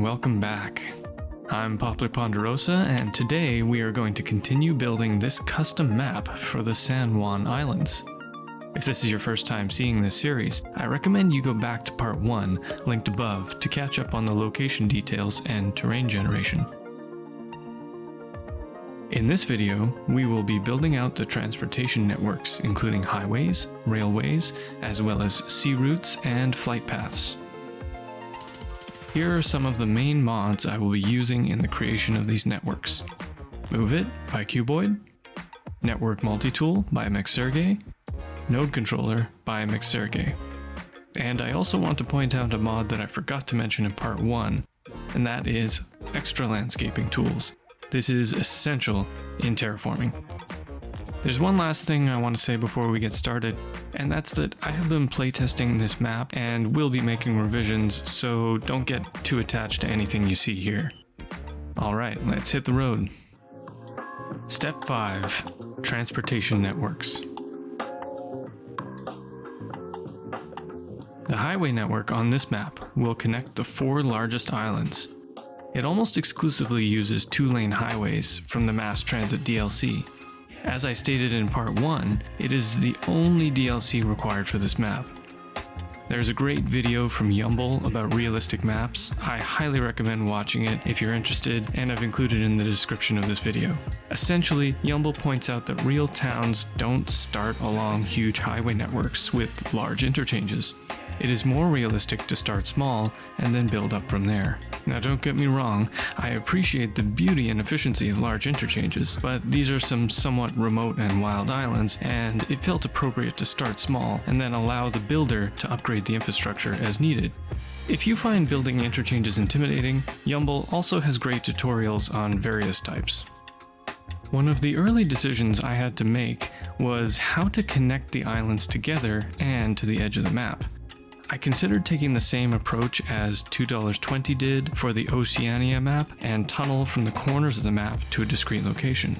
welcome back. I'm Poplar Ponderosa, and today we are going to continue building this custom map for the San Juan Islands. If this is your first time seeing this series, I recommend you go back to part 1, linked above, to catch up on the location details and terrain generation. In this video, we will be building out the transportation networks, including highways, railways, as well as sea routes and flight paths. Here are some of the main mods I will be using in the creation of these networks. Move It by Cuboid, Network Multitool by Mixerge, Node Controller by Mixerge. And I also want to point out a mod that I forgot to mention in part 1, and that is Extra Landscaping Tools. This is essential in terraforming. There's one last thing I want to say before we get started, and that's that I have been playtesting this map and will be making revisions, so don't get too attached to anything you see here. Alright, let's hit the road. Step 5. Transportation Networks. The highway network on this map will connect the 4 largest islands. It almost exclusively uses 2-lane highways from the Mass Transit DLC. As I stated in part 1, it is the only DLC required for this map. There's a great video from Yumbl about realistic maps. I highly recommend watching it if you're interested, and I've included it in the description of this video. Essentially, Yumbl points out that real towns don't start along huge highway networks with large interchanges. It is more realistic to start small and then build up from there. Now don't get me wrong, I appreciate the beauty and efficiency of large interchanges, but these are some somewhat remote and wild islands, and it felt appropriate to start small and then allow the builder to upgrade the infrastructure as needed. If you find building interchanges intimidating, Yumbl also has great tutorials on various types. One of the early decisions I had to make was how to connect the islands together and to the edge of the map. I considered taking the same approach as $2.20 did for the Oceania map and tunnel from the corners of the map to a discrete location.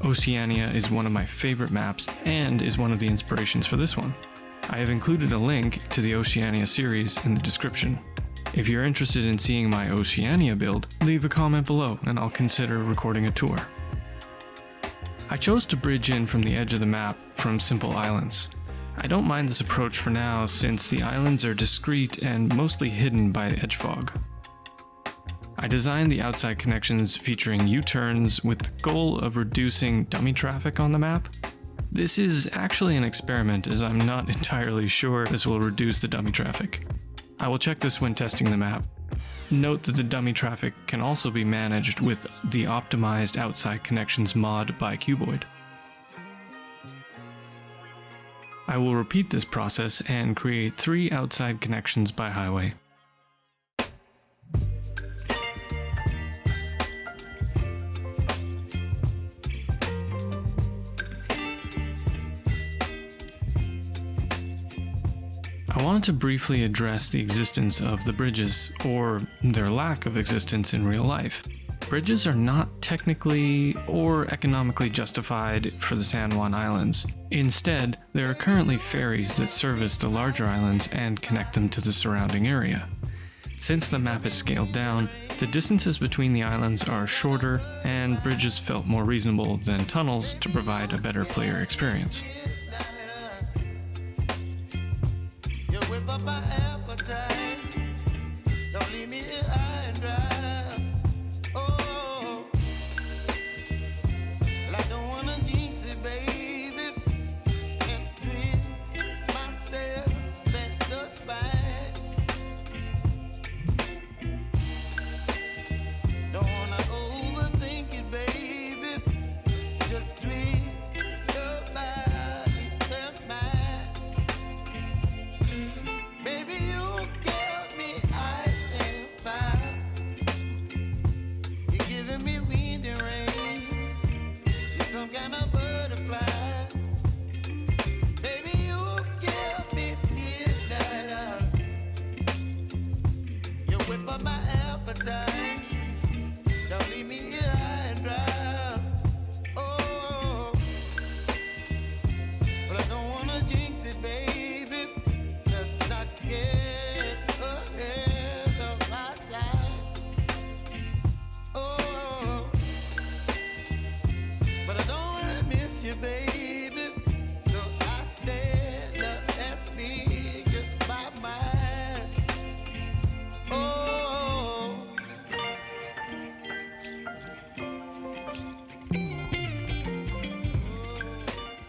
Oceania is one of my favorite maps and is one of the inspirations for this one. I have included a link to the Oceania series in the description. If you're interested in seeing my Oceania build, leave a comment below and I'll consider recording a tour. I chose to bridge in from the edge of the map from simple islands. I don't mind this approach for now since the islands are discrete and mostly hidden by edge fog. I designed the outside connections featuring U-turns with the goal of reducing dummy traffic on the map. This is actually an experiment as I'm not entirely sure this will reduce the dummy traffic. I will check this when testing the map. Note that the dummy traffic can also be managed with the optimized outside connections mod by Cuboid. I will repeat this process and create 3 outside connections by highway. I want to briefly address the existence of the bridges, or their lack of existence in real life. Bridges are not technically or economically justified for the San Juan Islands. Instead, there are currently ferries that service the larger islands and connect them to the surrounding area. Since the map is scaled down, the distances between the islands are shorter and bridges felt more reasonable than tunnels to provide a better player experience.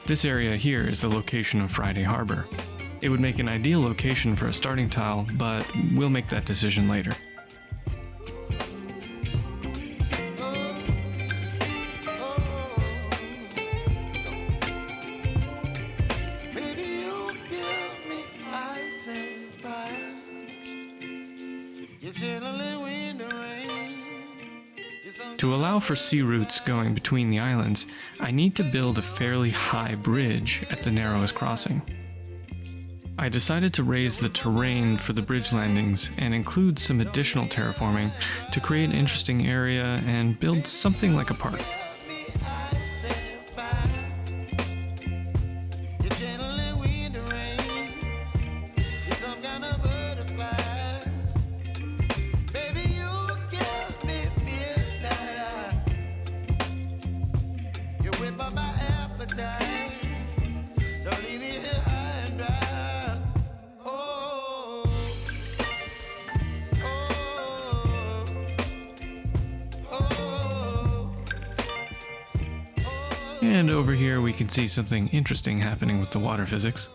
This area here is the location of Friday Harbor. It would make an ideal location for a starting tile, but we'll make that decision later. To allow for sea routes going between the islands, I need to build a fairly high bridge at the narrowest crossing. I decided to raise the terrain for the bridge landings and include some additional terraforming to create an interesting area and build something like a park. And over here we can see something interesting happening with the water physics.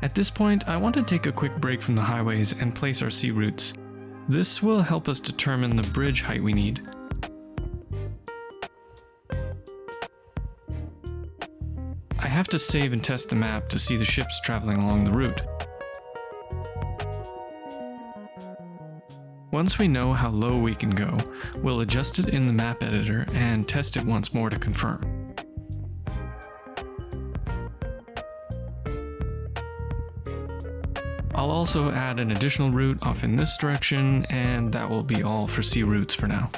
At this point, I want to take a quick break from the highways and place our sea routes. This will help us determine the bridge height we need. I have to save and test the map to see the ships traveling along the route. Once we know how low we can go, we'll adjust it in the map editor and test it once more to confirm. I'll also add an additional route off in this direction, and that will be all for sea routes for now.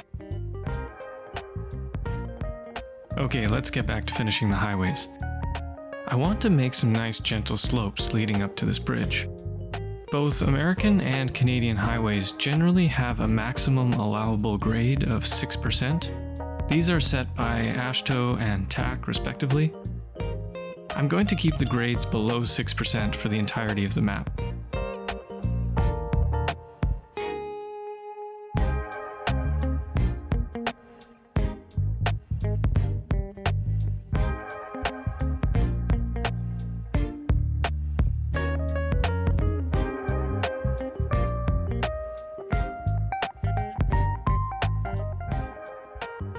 Okay, let's get back to finishing the highways. I want to make some nice gentle slopes leading up to this bridge. Both American and Canadian highways generally have a maximum allowable grade of 6%. These are set by AASHTO and TAC respectively. I'm going to keep the grades below 6% for the entirety of the map.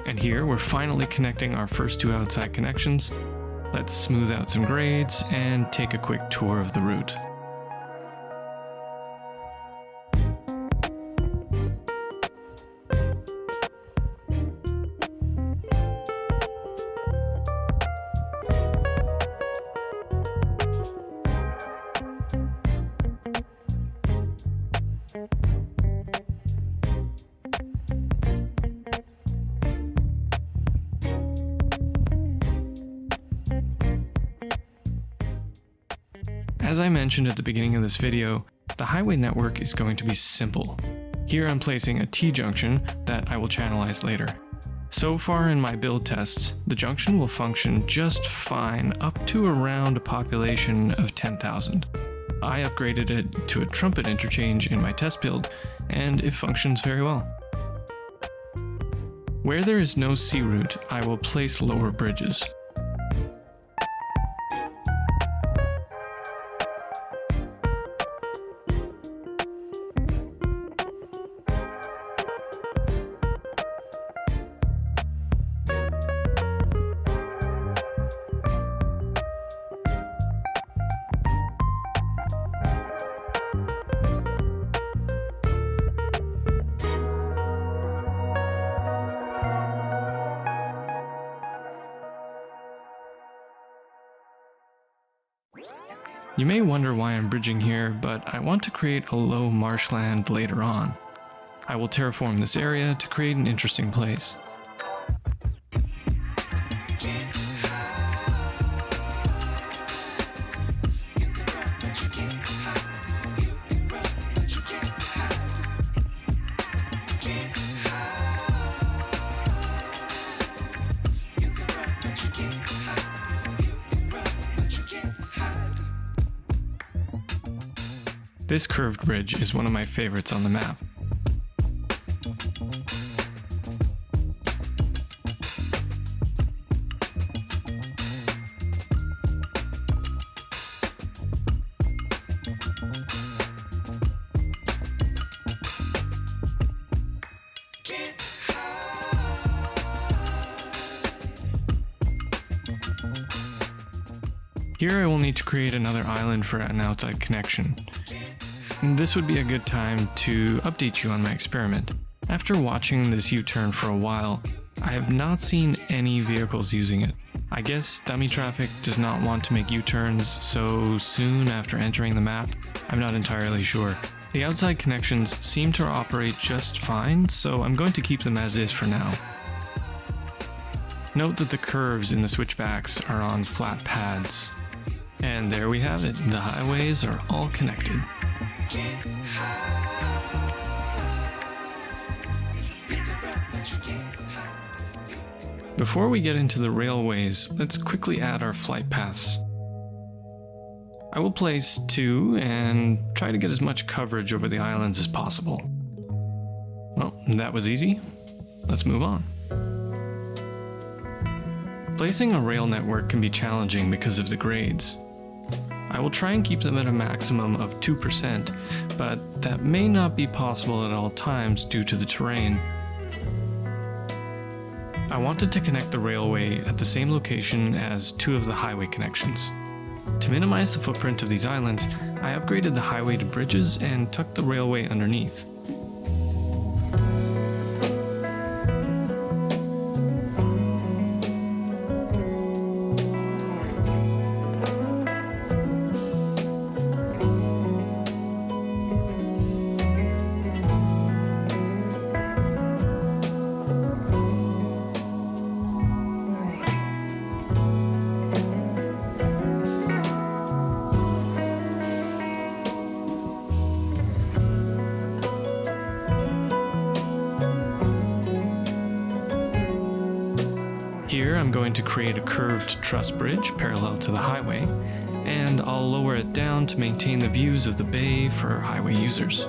And here we're finally connecting our first two outside connections. Let's smooth out some grades and take a quick tour of the route. As I mentioned at the beginning of this video, the highway network is going to be simple. Here I'm placing a T-junction that I will channelize later. So far in my build tests, the junction will function just fine up to around a population of 10,000. I upgraded it to a trumpet interchange in my test build, and it functions very well. Where there is no sea route, I will place lower bridges. You may wonder why I'm bridging here, but I want to create a low marshland later on. I will terraform this area to create an interesting place. This curved bridge is one of my favorites on the map. Here I will need to create another island for an outside connection. This would be a good time to update you on my experiment. After watching this U-turn for a while, I have not seen any vehicles using it. I guess dummy traffic does not want to make U-turns so soon after entering the map. I'm not entirely sure. The outside connections seem to operate just fine, so I'm going to keep them as is for now. Note that the curves in the switchbacks are on flat pads. And there we have it, the highways are all connected. Before we get into the railways, let's quickly add our flight paths. I will place 2 and try to get as much coverage over the islands as possible. Well, that was easy. Let's move on. Placing a rail network can be challenging because of the grades. I will try and keep them at a maximum of 2%, but that may not be possible at all times due to the terrain. I wanted to connect the railway at the same location as 2 of the highway connections. To minimize the footprint of these islands, I upgraded the highway to bridges and tucked the railway underneath. Here I'm going to create a curved truss bridge parallel to the highway, and I'll lower it down to maintain the views of the bay for highway users.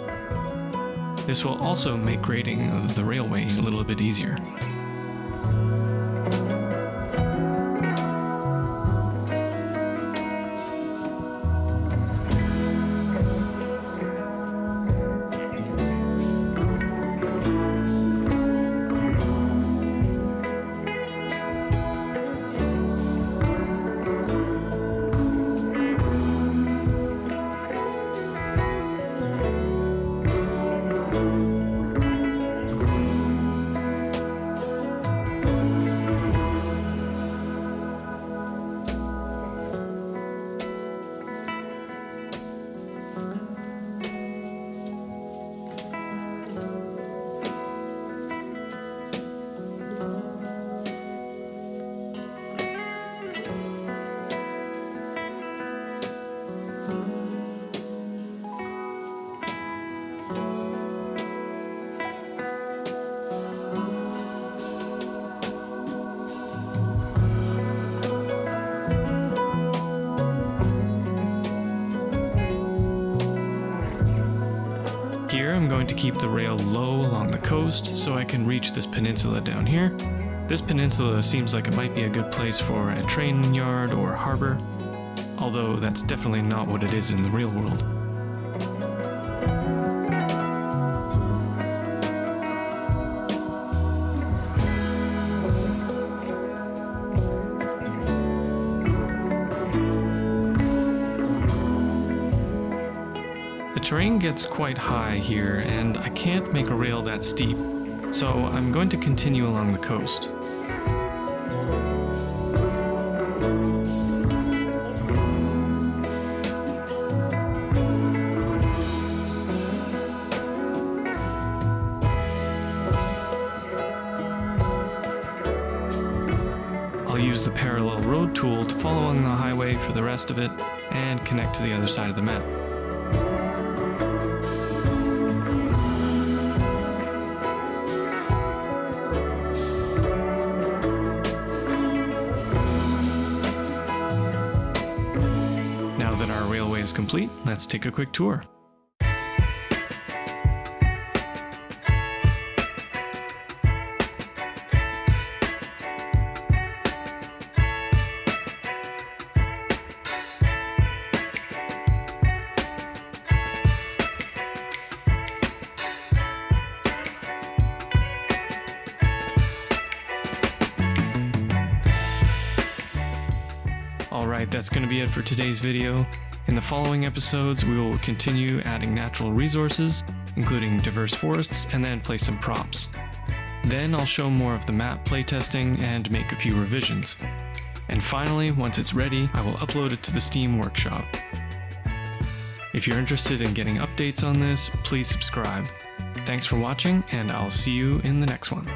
This will also make grading of the railway a little bit easier. Here I'm going to keep the rail low along the coast so I can reach this peninsula down here. This peninsula seems like it might be a good place for a train yard or harbor, although that's definitely not what it is in the real world. The terrain gets quite high here, and I can't make a rail that steep, so I'm going to continue along the coast. I'll use the parallel road tool to follow along the highway for the rest of it and connect to the other side of the map. Now that our railway is complete, let's take a quick tour. Alright, Alright, that's going to be it for today's video. In the following episodes, we will continue adding natural resources, including diverse forests, and then place some props. Then I'll show more of the map playtesting and make a few revisions. And finally, once it's ready, I will upload it to the Steam Workshop. If you're interested in getting updates on this, please subscribe. Thanks for watching, and I'll see you in the next one.